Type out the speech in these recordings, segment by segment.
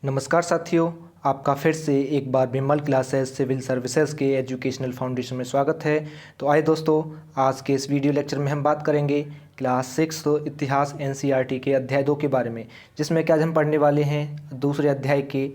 नमस्कार साथियों, आपका फिर से एक बार विमल क्लासेस सिविल सर्विसेज के एजुकेशनल फाउंडेशन में स्वागत है। तो आइए दोस्तों, आज के इस वीडियो लेक्चर में हम बात करेंगे क्लास 6 इतिहास एनसीईआरटी के अध्याय 2 के बारे में, जिसमें कि आज हम पढ़ने वाले हैं दूसरे अध्याय के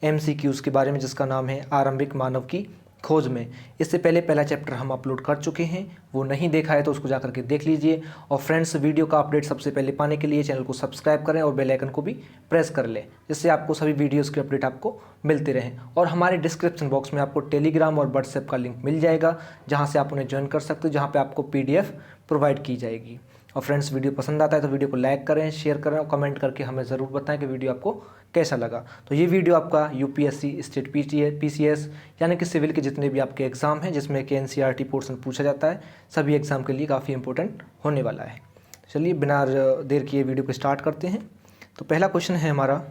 एमसीक्यूज़ के बारे में, जिसका नाम है आरंभिक मानव की खोज में। इससे पहले पहला चैप्टर हम अपलोड कर चुके हैं, वो नहीं देखा है तो उसको जाकर के देख लीजिए। और फ्रेंड्स, वीडियो का अपडेट सबसे पहले पाने के लिए चैनल को सब्सक्राइब करें और बेल आइकन को भी प्रेस कर लें, जिससे आपको सभी वीडियोस के अपडेट आपको मिलते रहें। और हमारे डिस्क्रिप्शन बॉक्स में आपको टेलीग्राम और व्हाट्सएप का लिंक मिल जाएगा, जहाँ से आप उन्हें ज्वाइन कर सकते हो, जहाँ पर आपको PDF प्रोवाइड की जाएगी। और फ्रेंड्स, वीडियो पसंद आता है तो वीडियो को लाइक करें, शेयर करें और कमेंट करके हमें ज़रूर बताएं कि वीडियो आपको कैसा लगा। तो ये वीडियो आपका यूपीएससी, स्टेट PCS यानी कि सिविल के जितने भी आपके एग्ज़ाम हैं जिसमें कि एनसीईआरटी पोर्शन पूछा जाता है, सभी एग्ज़ाम के लिए काफ़ी इंपॉर्टेंट होने वाला है। चलिए बिना देर किए वीडियो को स्टार्ट करते हैं। तो पहला क्वेश्चन है हमारा,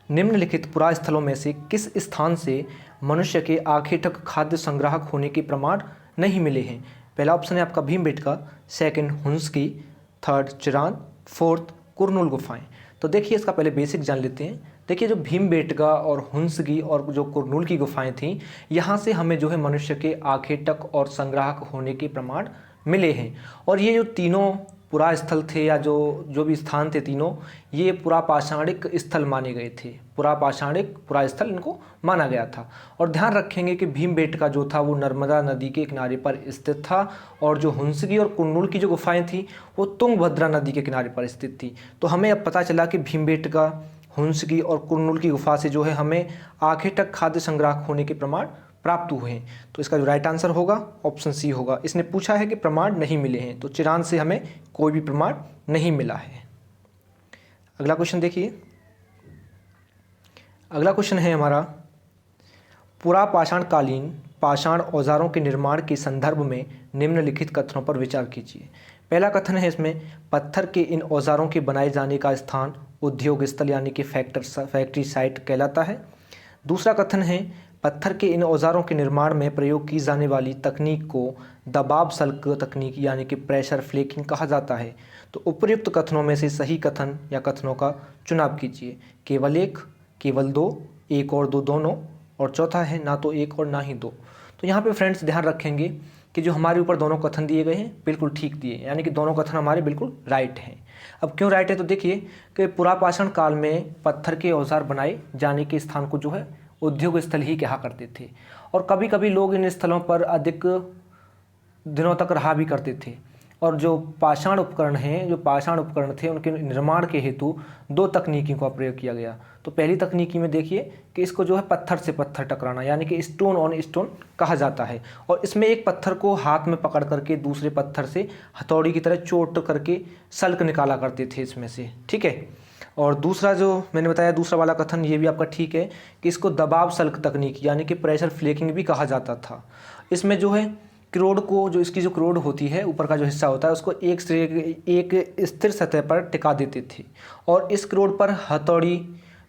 निम्नलिखित पुरास्थलों में से किस स्थान से मनुष्य के आखिर तक खाद्य संग्राहक होने के प्रमाण नहीं मिले हैं? पहला ऑप्शन है आपका Bhimbetka, second Hunsgi, third Chirand, fourth Kurnool गुफाएं। तो देखिए इसका पहले बेसिक जान लेते हैं। देखिए जो भीमबेटका और हुंसकी और जो कुरनूल की गुफाएं थीं, यहाँ से हमें जो है मनुष्य के आखिर तक और संग्राहक होने के प्रमाण मिले हैं। और ये जो तीनों पुरा स्थल थे या जो भी स्थान थे तीनों, ये पुरापाषाणिक स्थल माने गए थे। पुरापाषाणिक पुरा स्थल इनको माना गया था। और ध्यान रखेंगे कि भीमबेटका जो था वो नर्मदा नदी के किनारे पर स्थित था, और जो हुंसकी और कुरनूल की जो गुफाएं थी वो तुंगभद्रा नदी के किनारे पर स्थित थी। तो हमें अब पता चला कि भीमबेटका, हुंसकी और कुरनूल की गुफा से जो है हमें आखिर तक खाद्य संग्राहक होने के प्रमाण प्राप्त हुए हैं। तो इसका जो राइट आंसर होगा ऑप्शन सी होगा। इसने पूछा है कि प्रमाण नहीं मिले हैं, तो चिरान से हमें कोई भी प्रमाण नहीं मिला है। अगला क्वेश्चन देखिए। अगला क्वेश्चन है हमारा, पुरापाषाण कालीन पाषाण औजारों के निर्माण के संदर्भ में निम्नलिखित कथनों पर विचार कीजिए। पहला कथन है इसमें, पत्थर के इन औजारों के बनाए जाने का स्थान उद्योग स्थल यानी कि फैक्ट्री साइट कहलाता है। दूसरा कथन है, पत्थर के इन औजारों के निर्माण में प्रयोग की जाने वाली तकनीक को दबाव सल्क तकनीक यानी कि प्रेशर फ्लेकिंग कहा जाता है। तो उपर्युक्त कथनों में से सही कथन या कथनों का चुनाव कीजिए। केवल एक, केवल दो, एक और दो दोनों, और चौथा है ना तो एक और ना ही दो। तो यहाँ पे फ्रेंड्स ध्यान रखेंगे कि जो हमारे ऊपर दोनों कथन दिए गए हैं बिल्कुल ठीक दिए, यानी कि दोनों कथन हमारे बिल्कुल राइट हैं। अब क्यों राइट है, तो देखिए कि पुरापाषाण काल में पत्थर के औजार बनाए जाने के स्थान को जो है उद्योग स्थल ही कहा करते थे। और कभी कभी लोग इन स्थलों पर अधिक दिनों तक रहा भी करते थे। और जो पाषाण उपकरण थे, उनके निर्माण के हेतु दो तकनीकी का प्रयोग किया गया। तो पहली तकनीकी में देखिए कि इसको जो है पत्थर से पत्थर टकराना यानी कि स्टोन ऑन स्टोन कहा जाता है। और इसमें एक पत्थर को हाथ में पकड़ करके दूसरे पत्थर से हथौड़ी की तरह चोट करके सल्क निकाला करते थे इसमें से, ठीक है। और दूसरा जो मैंने बताया, दूसरा वाला कथन, ये भी आपका ठीक है कि इसको दबाव सल्क तकनीक यानी कि प्रेशर फ्लेकिंग भी कहा जाता था। इसमें जो है क्रोड को, जो इसकी जो क्रोड होती है, ऊपर का जो हिस्सा होता है, उसको एक स्थिर सतह पर टिका देते थे। और इस क्रोड पर हथौड़ी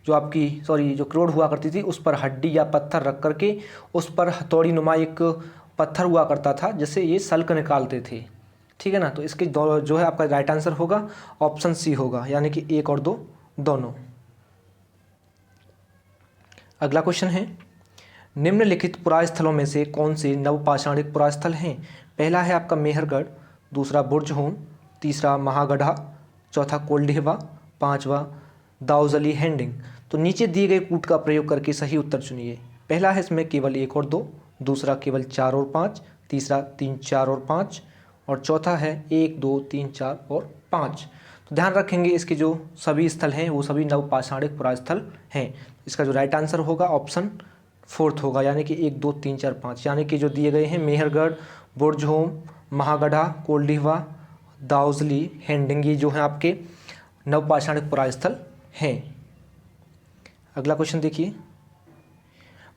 जो क्रोड हुआ करती थी, उस पर हड्डी या पत्थर रख करके उस पर हथौड़ी नुमा एक पत्थर हुआ करता था, जिससे ये सल्क निकालते थे, ठीक है ना। तो इसके जो है आपका राइट आंसर होगा ऑप्शन सी होगा, यानी कि एक और दो दोनों। अगला क्वेश्चन है, निम्नलिखित पुरास्थलों में से कौन से नवपाषाणिक पुरास्थल हैं? पहला है आपका मेहरगढ़, दूसरा बुर्जहोम, तीसरा महागढ़ा, चौथा कोल्डिहवा, पांचवा दाऊजली हैंडिंग। तो नीचे दिए गए कूट का प्रयोग करके सही उत्तर चुनिए। पहला है इसमें केवल एक और दो, दूसरा केवल 4 और 5, तीसरा 3, 4 और 5, और चौथा है 1, 2, 3, 4 और 5। तो ध्यान रखेंगे इसके जो सभी स्थल हैं वो सभी नवपाषाणिक पुरास्थल हैं। इसका जो राइट आंसर होगा ऑप्शन फोर्थ होगा, यानी कि 1, 2, 3, 4, 5, यानी कि जो दिए गए हैं मेहरगढ़, बुर्जहोम, महागढ़ा, कोल्डिहवा, दाऊजली हैंडिंग, ये जो है आपके नवपाषाणिक पुरास्थल हैं। अगला क्वेश्चन देखिए,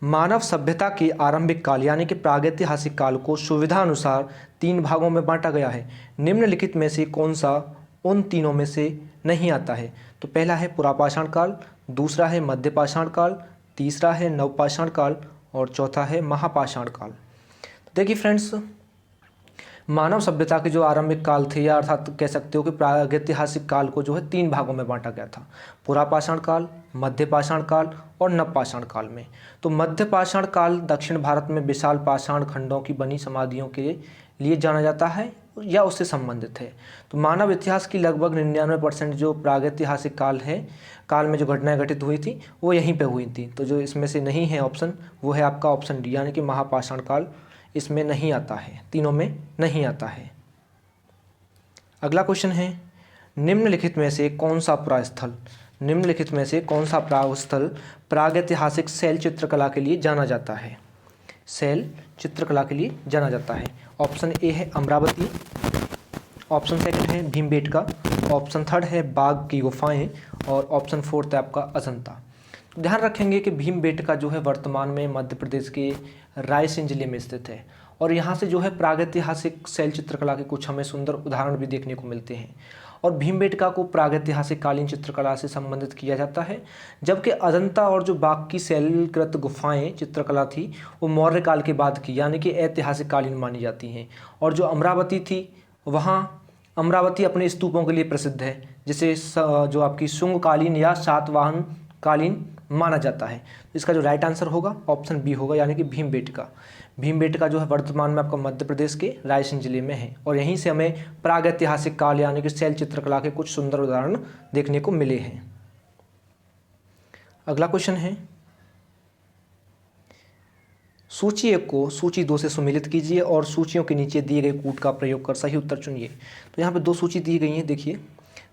मानव सभ्यता के आरंभिक काल यानी कि प्रागैतिहासिक काल को सुविधा अनुसार 3 भागों में बांटा गया है। निम्नलिखित में से कौन सा उन तीनों में से नहीं आता है? तो पहला है पुरापाषाण काल, दूसरा है मध्यपाषाण काल, तीसरा है नवपाषाण काल, और चौथा है महापाषाण काल। तो देखिए फ्रेंड्स, मानव सभ्यता के जो आरंभिक काल थे, या अर्थात कह सकते हो कि प्रागैतिहासिक काल को जो है 3 भागों में बांटा गया था, पुरापाषाण काल, मध्य पाषाण काल और नवपाषाण काल में। तो मध्य पाषाण काल दक्षिण भारत में विशाल पाषाण खंडों की बनी समाधियों के लिए जाना जाता है या उससे संबंधित है। तो मानव इतिहास की लगभग 99% जो प्रागैतिहासिक काल में जो घटनाएं घटित हुई थी वो यहीं पे हुई थी। तो जो इसमें से नहीं है ऑप्शन, वो है आपका ऑप्शन डी, यानी कि महापाषाण काल इसमें नहीं आता है, तीनों में नहीं आता है। अगला क्वेश्चन है, निम्नलिखित में से कौन सा पुरास्थल प्रागैतिहासिक शैल चित्रकला के लिए जाना जाता है? शैल चित्रकला के लिए जाना जाता है। ऑप्शन ए है अमरावती, ऑप्शन सेकंड है भीमबेटका, ऑप्शन थर्ड है बाघ की गुफाएं और ऑप्शन फोर्थ है आपका अजंता। ध्यान रखेंगे कि भीमबेटका जो है वर्तमान में मध्य प्रदेश के रायसेन जिले में स्थित है और यहाँ से जो है प्रागैतिहासिक शैल चित्रकला के कुछ हमें सुंदर उदाहरण भी देखने को मिलते हैं। और भीमबेटका को प्रागैतिहासिक कालीन चित्रकला से संबंधित किया जाता है, जबकि अजंता और जो बाघ की शैलकृत गुफाएं चित्रकला थी वो मौर्य काल के बाद की, यानी कि ऐतिहासिक कालीन मानी जाती हैं। और जो अमरावती थी, वहाँ अमरावती अपने स्तूपों के लिए प्रसिद्ध है, जिसे जो आपकी शुंगकालीन या सातवाहन कालीन माना जाता है। तो इसका जो राइट आंसर होगा ऑप्शन बी होगा, यानी कि भीमबेटका। भीमबेटका जो है वर्तमान में आपका मध्य प्रदेश के रायसेन जिले में है और यहीं से हमें प्रागैतिहासिक काल यानी कि शैल चित्रकला के कुछ सुंदर उदाहरण देखने को मिले हैं। अगला क्वेश्चन है, सूची 1 को सूची 2 से सुमेलित कीजिए और सूचियों के नीचे दिए गए कूट का प्रयोग कर सही उत्तर चुनिए। तो यहाँ पे 2 सूची दी गई हैं, देखिए।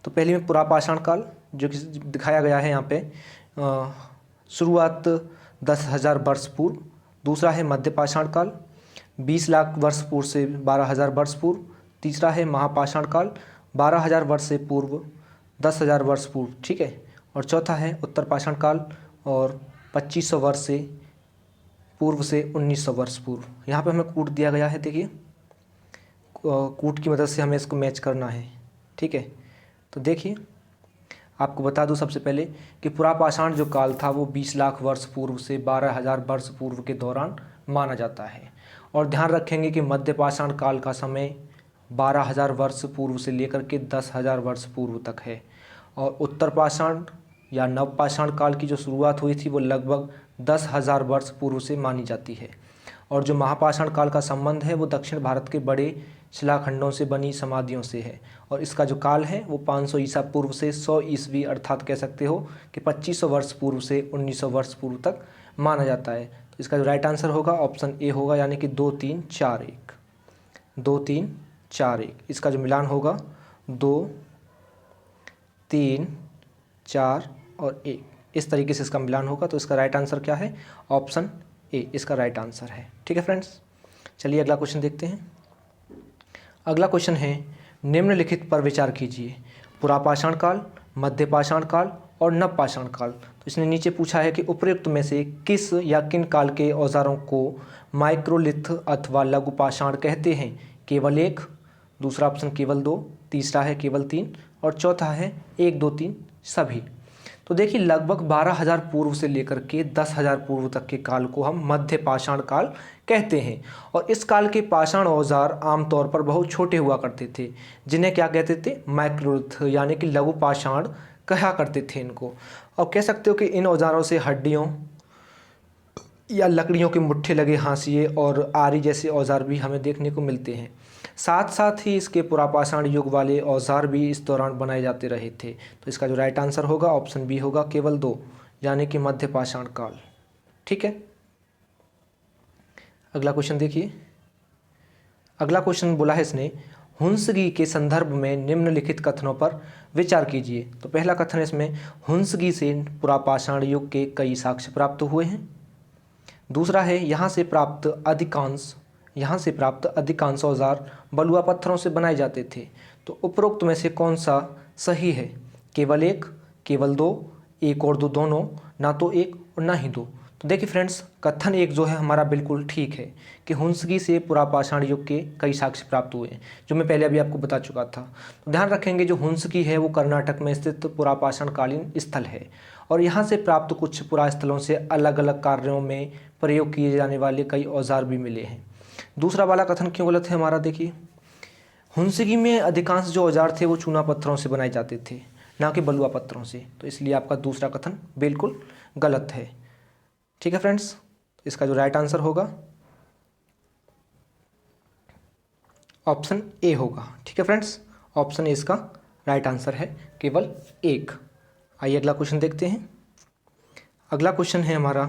तो पहले में पुरापाषाण काल जो कि दिखाया गया है यहाँ पे, शुरुआत 10,000 वर्ष पूर्व। दूसरा है मध्य पाषाण काल 20 लाख वर्ष पूर्व से 12,000 वर्ष पूर्व। तीसरा है महापाषाण काल 12,000 वर्ष से पूर्व 10,000 वर्ष पूर्व, ठीक है। और चौथा है उत्तर पाषाण काल और 2500 वर्ष से पूर्व से 1900 वर्ष पूर्व। यहाँ पे हमें कूट दिया गया है, देखिए। कूट की मदद से हमें इसको मैच करना है, ठीक है। तो देखिए, आपको बता दूं सबसे पहले कि पुरापाषाण जो काल था वो 20 लाख वर्ष पूर्व से 12,000 वर्ष पूर्व के दौरान माना जाता है। और ध्यान रखेंगे कि मध्य पाषाण काल का समय 12,000 वर्ष पूर्व से लेकर के 10,000 वर्ष पूर्व तक है। और उत्तर पाषाण या नवपाषाण काल की जो शुरुआत हुई थी वो लगभग 10,000 वर्ष पूर्व से मानी जाती है। और जो महापाषाण काल का संबंध है वो दक्षिण भारत के बड़े शिलाखंडों से बनी समाधियों से है और इसका जो काल है वो 500 ईसा पूर्व से 100 ईस्वी अर्थात कह सकते हो कि 2500 वर्ष पूर्व से 1900 वर्ष पूर्व तक माना जाता है। तो इसका जो राइट आंसर होगा ऑप्शन ए होगा, यानी कि 2 3 4 1 2 3 4 1। इसका जो मिलान होगा 2 3 4 और 1, इस तरीके से इसका मिलान होगा। तो इसका राइट आंसर क्या है? ऑप्शन ए इसका राइट आंसर है, ठीक है फ्रेंड्स। चलिए अगला क्वेश्चन देखते हैं। अगला क्वेश्चन है, निम्नलिखित पर विचार कीजिए। पुरापाषाण काल, मध्य पाषाण काल और नवपाषाण काल। तो इसने नीचे पूछा है कि उपयुक्त में से किस या किन काल के औजारों को माइक्रोलिथ अथवा लघु पाषाण कहते हैं? केवल 1, दूसरा ऑप्शन केवल 2, तीसरा है केवल 3 और चौथा है 1 2 3 सभी। तो देखिए, लगभग 12,000 पूर्व से लेकर के 10,000 पूर्व तक के काल को हम मध्य पाषाण काल कहते हैं। और इस काल के पाषाण औजार आमतौर पर बहुत छोटे हुआ करते थे, जिन्हें क्या कहते थे? माइक्रोलिथ यानी कि लघु पाषाण कहा करते थे इनको। और कह सकते हो कि इन औजारों से हड्डियों या लकड़ियों के मुट्ठे लगे हांसिए और आरी जैसे औजार भी हमें देखने को मिलते हैं। साथ साथ ही इसके पुरापाषाण युग वाले औजार भी इस दौरान बनाए जाते रहे थे। तो इसका जो राइट आंसर होगा ऑप्शन बी होगा, केवल 2, यानी कि मध्य पाषाण काल, ठीक है। अगला क्वेश्चन देखिए। अगला क्वेश्चन बोला है इसने, हुंसगी के संदर्भ में निम्नलिखित कथनों पर विचार कीजिए। तो पहला कथन है इसमें, हुंसगी से पुरापाषाण युग के कई साक्ष्य प्राप्त हुए हैं। दूसरा है, यहाँ से प्राप्त अधिकांश औजार बलुआ पत्थरों से बनाए जाते थे। तो उपरोक्त में से कौन सा सही है? केवल 1, केवल 2, 1 और 2 दोनों, ना तो 1 और ना ही 2। तो देखिए फ्रेंड्स, कथन 1 जो है हमारा बिल्कुल ठीक है कि हुंसगी से पुरापाषाण युग के कई साक्ष्य प्राप्त हुए हैं, जो मैं पहले अभी आपको बता चुका था। तो ध्यान रखेंगे, जो हुंसगी है वो कर्नाटक में स्थित पुरापाषाण कालीन स्थल है और यहाँ से प्राप्त कुछ पुरास्थलों से अलग अलग कार्यों में प्रयोग किए जाने वाले कई औजार भी मिले हैं। दूसरा वाला कथन क्यों गलत है हमारा? देखिए, हुंसगी में अधिकांश जो औजार थे वो चूना पत्थरों से बनाए जाते थे, ना कि बलुआ पत्थरों से। तो इसलिए आपका दूसरा कथन बिल्कुल गलत है। ठीक है फ्रेंड्स, इसका जो राइट आंसर होगा ऑप्शन ए होगा। ठीक है फ्रेंड्स, ऑप्शन ए इसका राइट आंसर है, केवल एक। आइए अगला क्वेश्चन देखते हैं। अगला क्वेश्चन है हमारा,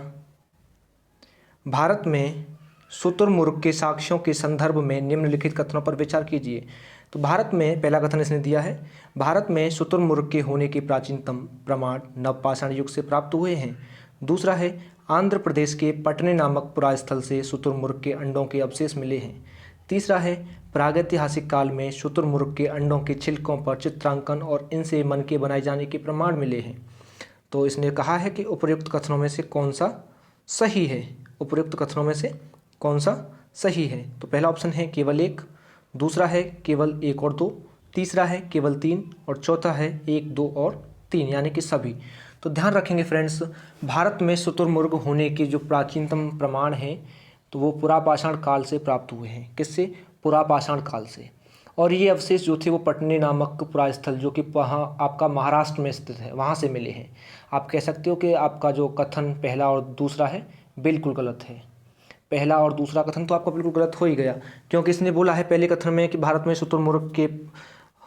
भारत में शुतुरमुर्ग के साक्ष्यों के संदर्भ में निम्नलिखित कथनों पर विचार कीजिए। तो भारत में, पहला कथन इसने दिया है, भारत में शुतुरमुर्ग के होने के प्राचीनतम प्रमाण नवपाषाण युग से प्राप्त हुए हैं। दूसरा है, आंध्र प्रदेश के पटने नामक पुरास्थल से शुतुरमुर्ग के अंडों के अवशेष मिले हैं। तीसरा है, प्रागैतिहासिक काल में शुतुरमुर्ग के अंडों के छिलकों पर चित्रांकन और इनसे मनके बनाए जाने के प्रमाण मिले हैं। तो इसने कहा है कि उपर्युक्त कथनों में से कौन सा सही है, उपर्युक्त कथनों में से कौन सा सही है। तो पहला ऑप्शन है केवल एक, दूसरा है केवल एक और दो, तीसरा है केवल तीन और चौथा है एक, दो और तीन, यानी कि सभी। तो ध्यान रखेंगे फ्रेंड्स, भारत में शुतुरमुर्ग होने के जो प्राचीनतम प्रमाण हैं तो वो पुरापाषाण काल से प्राप्त हुए हैं। किससे? पुरापाषाण काल से। और ये अवशेष जो थे वो पटने नामक पुरास्थल, जो कि वहाँ आपका महाराष्ट्र में स्थित है, वहाँ से मिले हैं। आप कह सकते हो कि आपका जो कथन पहला और दूसरा है बिल्कुल गलत है। पहला और दूसरा कथन तो आपका बिल्कुल गलत हो ही गया, क्योंकि इसने बोला है पहले कथन में कि भारत में शुतुरमुर्ग के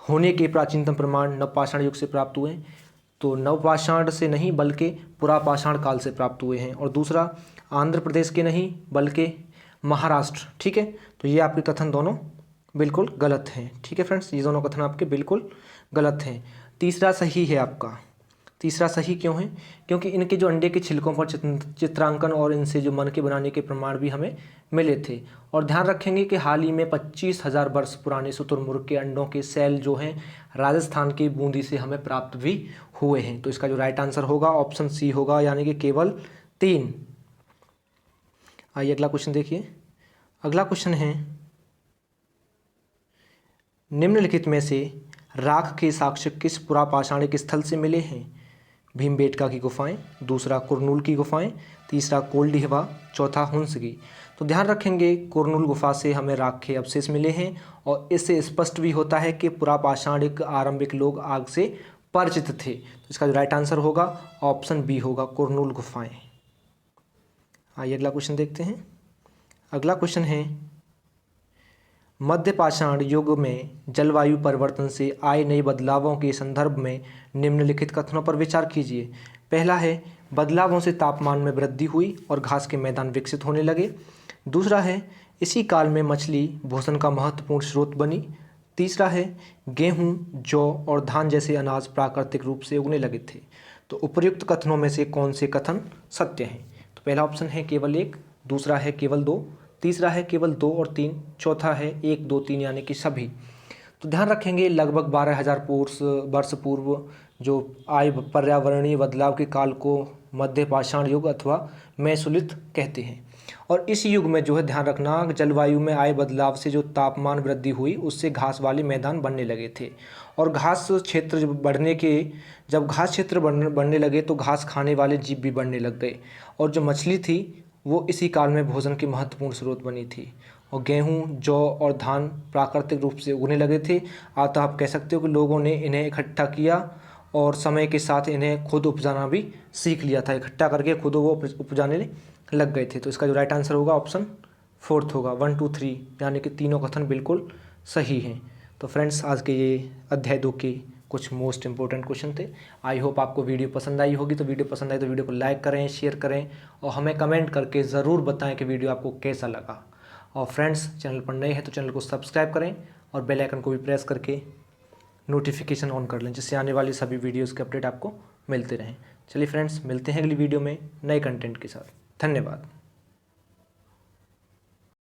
होने के प्राचीनतम प्रमाण नवपाषाण युग से प्राप्त हुए हैं। तो नवपाषाण से नहीं बल्कि पुरापाषाण काल से प्राप्त हुए हैं। और दूसरा, आंध्र प्रदेश के नहीं बल्कि महाराष्ट्र। ठीक है, तो ये आपके कथन दोनों बिल्कुल गलत हैं। ठीक है फ्रेंड्स, ये दोनों कथन आपके बिल्कुल गलत हैं। तीसरा सही है आपका। तीसरा सही क्यों है? क्योंकि इनके जो अंडे के छिलकों पर चित्रांकन और इनसे जो मनके बनाने के प्रमाण भी हमें मिले थे। और ध्यान रखेंगे कि हाल ही में 25,000 वर्ष पुराने शुतुरमुर्ग के अंडों के सेल जो हैं राजस्थान की बूंदी से हमें प्राप्त भी हुए हैं। तो इसका जो राइट आंसर होगा ऑप्शन सी होगा, यानी कि केवल 3। आइए अगला क्वेश्चन देखिए। अगला क्वेश्चन है, निम्नलिखित में से राख के साक्ष्य किस पुरापाषाणिक स्थल से मिले हैं? भीमबेटका की गुफाएं, दूसरा कुरनूल की गुफाएं, तीसरा कोल्डिहवा, चौथा हुंसगी। तो ध्यान रखेंगे कुरनूल गुफा से हमें राख के अवशेष मिले हैं और इससे स्पष्ट भी होता है कि पुरापाषाणिक आरंभिक लोग आग से परिचित थे। तो इसका जो राइट आंसर होगा ऑप्शन बी होगा, कुरनूल गुफाएं। आइए अगला क्वेश्चन देखते हैं। अगला क्वेश्चन है, मध्यपाषाण युग में जलवायु परिवर्तन से आए नए बदलावों के संदर्भ में निम्नलिखित कथनों पर विचार कीजिए। पहला है, बदलावों से तापमान में वृद्धि हुई और घास के मैदान विकसित होने लगे। दूसरा है, इसी काल में मछली भोजन का महत्वपूर्ण स्रोत बनी। तीसरा है, गेहूं, जौ और धान जैसे अनाज प्राकृतिक रूप से उगने लगे थे। तो उपर्युक्त कथनों में से कौन से कथन सत्य हैं? तो पहला ऑप्शन है केवल एक, दूसरा है केवल दो, तीसरा है केवल दो और तीन, चौथा है एक, दो, तीन, यानी कि सभी। तो ध्यान रखेंगे लगभग 12,000 वर्ष पूर्व जो आए पर्यावरणीय बदलाव के काल को मध्यपाषाण युग अथवा मेसोलिथ कहते हैं। और इस युग में जो है ध्यान रखना, जलवायु में आए बदलाव से जो तापमान वृद्धि हुई उससे घास वाले मैदान बनने लगे थे। और घास क्षेत्र जब घास क्षेत्र बढ़ने लगे तो घास खाने वाले जीव भी बढ़ने लग गए। और जो मछली थी वो इसी काल में भोजन की महत्वपूर्ण स्रोत बनी थी। और गेहूं, जौ और धान प्राकृतिक रूप से उगने लगे थे। अतः आप कह सकते हो कि लोगों ने इन्हें इकट्ठा किया और समय के साथ इन्हें खुद उपजाना भी सीख लिया था। इकट्ठा करके खुद वो उपजाने लग गए थे। तो इसका जो राइट आंसर होगा ऑप्शन फोर्थ होगा, 1, 2, 3, यानी कि तीनों कथन बिल्कुल सही हैं। तो फ्रेंड्स, आज के ये अध्याय 2 के कुछ मोस्ट इंपॉर्टेंट क्वेश्चन थे। आई होप आपको वीडियो पसंद आई होगी। तो वीडियो पसंद आई तो वीडियो को लाइक करें, शेयर करें और हमें कमेंट करके ज़रूर बताएं कि वीडियो आपको कैसा लगा। और फ्रेंड्स, चैनल पर नए हैं तो चैनल को सब्सक्राइब करें और बेल आइकन को भी प्रेस करके नोटिफिकेशन ऑन कर लें, जिससे आने वाली सभी वीडियोज़ के अपडेट आपको मिलते रहें। चलिए फ्रेंड्स, मिलते हैं अगली वीडियो में नए कंटेंट के साथ। धन्यवाद।